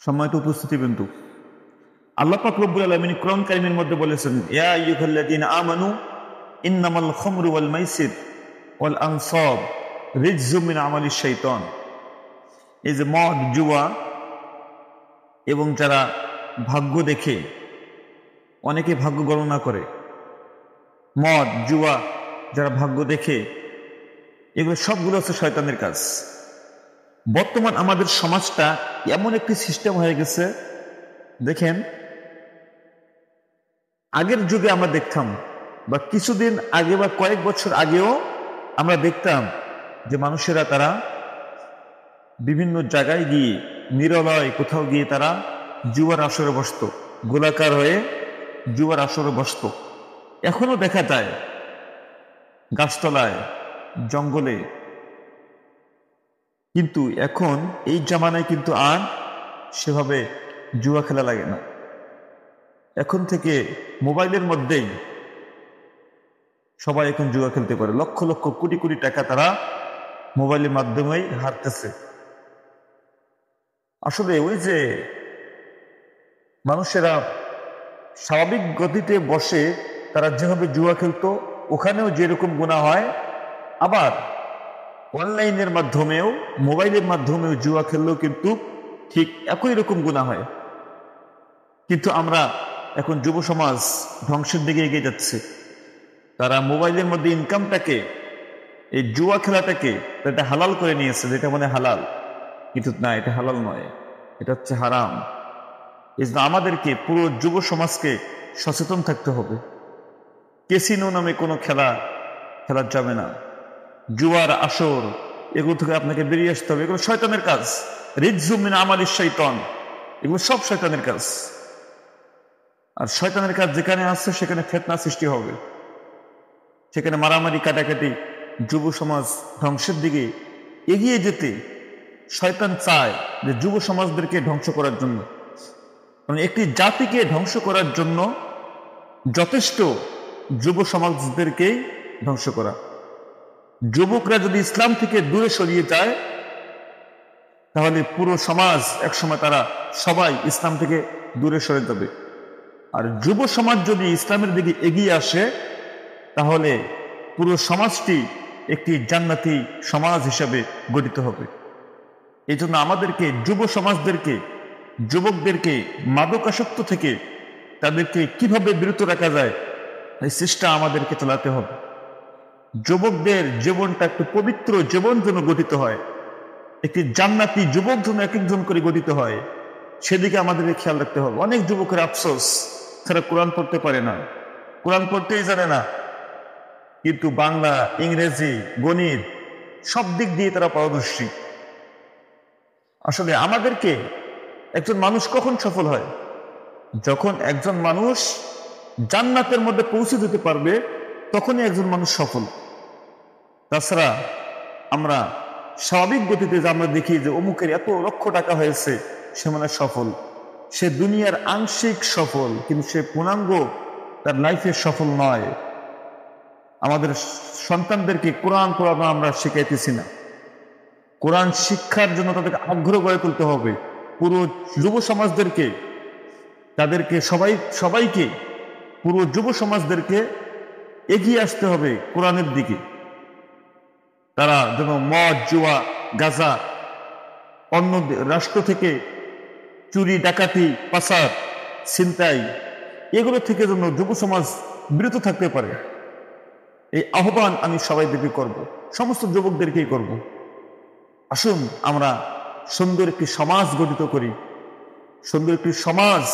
সম্মানিত উপস্থিতি বিন্দু, আল্লাহ পাক রব্বুল আলামিন কোরআন কারীমের মধ্যে বলেছেন, ইয়া আইয়ুহাল্লাযীনা আমানু ইন্নামাল খামরু ওয়াল মাইসির ওয়াল আনসাব রিজজুম মিন আমালিশ শাইতান। এই যে মদ, জুয়া এবং যারা ভাগ্য দেখে, অনেকে ভাগ্য গণনা করে, মদ, জুয়া যারা ভাগ্য দেখে, এগুলো সবগুলো হচ্ছে শয়তানের কাজ। বর্তমান আমাদের সমাজটা এমন একটি সিস্টেম হয়ে গেছে, দেখেন আগের যুগে আমরা দেখতাম, বা কিছুদিন আগে বা কয়েক বছর আগেও আমরা দেখতাম যে মানুষেরা তারা বিভিন্ন জায়গায় গিয়ে, নিরলয় কোথাও গিয়ে তারা জুয়ার আসরে বসত, গোলাকার হয়ে জুয়ার আসরে বসত। এখনো দেখা যায় গাছতলায়, জঙ্গলে। কিন্তু এখন এই জামানায় কিন্তু আর সেভাবে জুয়া খেলা লাগে না। এখন থেকে মোবাইলের মধ্যেই সবাই এখন জুয়া খেলতে পারে। লক্ষ লক্ষ কোটি কোটি টাকা তারা মোবাইলের মাধ্যমেই হারতেছে। আসলে ওই যে মানুষেরা স্বাভাবিক গতিতে বসে তারা যেভাবে জুয়া খেলতো, ওখানেও যেরকম গুনাহ হয়, আবার অনলাইনের মাধ্যমেও, মোবাইলের মাধ্যমেও জুয়া খেললেও কিন্তু ঠিক একই রকম গুনাহ হয়। কিন্তু আমরা এখন যুব সমাজ ধ্বংসের দিকে এগিয়ে যাচ্ছে। তারা মোবাইলের মধ্যে ইনকামটাকে, এই জুয়া খেলাটাকে এটা হালাল করে নিয়েছে, যেটা মানে হালাল, কিন্তু না, এটা হালাল নয়, এটা হচ্ছে হারাম। এই জন্য আমাদেরকে পুরো যুব সমাজকে সচেতন থাকতে হবে। ক্যাসিনো নামে কোনো খেলা খেলা যাবে না। জুয়ার আসর, এগুলো থেকে আপনাকে বেরিয়ে আসতে হবে। এগুলো শয়তানের কাজ। রিজজুম মিন আমালিশ শাইতান, এগুলো সব শয়তানের কাজ। আর শয়তানের কাজ যেখানে আসছে সেখানে ফিতনা সৃষ্টি হবে, সেখানে মারামারি, কাটাকাটি। যুব সমাজ ধ্বংসের দিকে এগিয়ে যেতে শয়তান চায় যে যুব সমাজদেরকে ধ্বংস করার জন্য। মানে একটি জাতিকে ধ্বংস করার জন্য যথেষ্ট যুব সমাজদেরকেই ধ্বংস করা। যুবকরা যদি ইসলাম থেকে দূরে সরিয়ে যায়, তাহলে পুরো সমাজ একসময় তারা সবাই ইসলাম থেকে দূরে সরে যাবে। আর যুব সমাজ যদি ইসলামের দিকে এগিয়ে আসে, তাহলে পুরো সমাজটি একটি জান্নাতি সমাজ হিসাবে গঠিত হবে। এই জন্য আমাদেরকে যুব সমাজদেরকে, যুবকদেরকে মাদকাসক্ত থেকে তাদেরকে কিভাবে বিরত রাখা যায়, এই চেষ্টা আমাদেরকে চালাতে হবে। যুবকদের জীবনটা একটু পবিত্র জীবন যেন গঠিত হয়, একটি জান্নাতি যুবক যেন এক একজন করে গঠিত হয়, সেদিকে আমাদেরকে খেয়াল রাখতে হবে। অনেক যুবকের আফসোস, তারা কোরআন পড়তে পারে না, কোরআন পড়তেই জানে না, কিন্তু বাংলা, ইংরেজি, গণিত সব দিক দিয়ে তারা পারদর্শী। আসলে আমাদেরকে, একজন মানুষ কখন সফল হয়? যখন একজন মানুষ জান্নাতের মধ্যে পৌঁছে দিতে পারবে, তখনই একজন মানুষ সফল। তাছাড়া আমরা স্বাভাবিক গতিতে যে আমরা দেখি যে অমুকের এত লক্ষ টাকা হয়েছে, সে মানে সফল, সে দুনিয়ার আংশিক সফল, কিন্তু সে পূর্ণাঙ্গ তার লাইফে সফল নয়। আমাদের সন্তানদেরকে কোরআন পড়ানো আমরা শিখাইতেছি না। কোরআন শিক্ষার জন্য তাদেরকে আগ্রহ গড়ে তুলতে হবে। পুরো যুব সমাজদেরকে, তাদেরকে সবাইকে, পুরো যুব সমাজদেরকে এগিয়ে আসতে হবে কোরআনের দিকে। তারা যেন মদ, জুয়া, গাঁজা, অন্য রাষ্ট্র থেকে চুরি, ডাকাতি, পাচার, ছিনতাই, এগুলো থেকে যেন যুব সমাজ বিরত থাকতে পারে। এই আহ্বান আমি সবাইদেরকে করব, সমস্ত যুবকদেরকেই করব। আসুন আমরা সুন্দর একটি সমাজ গঠিত করি, সুন্দর একটি সমাজ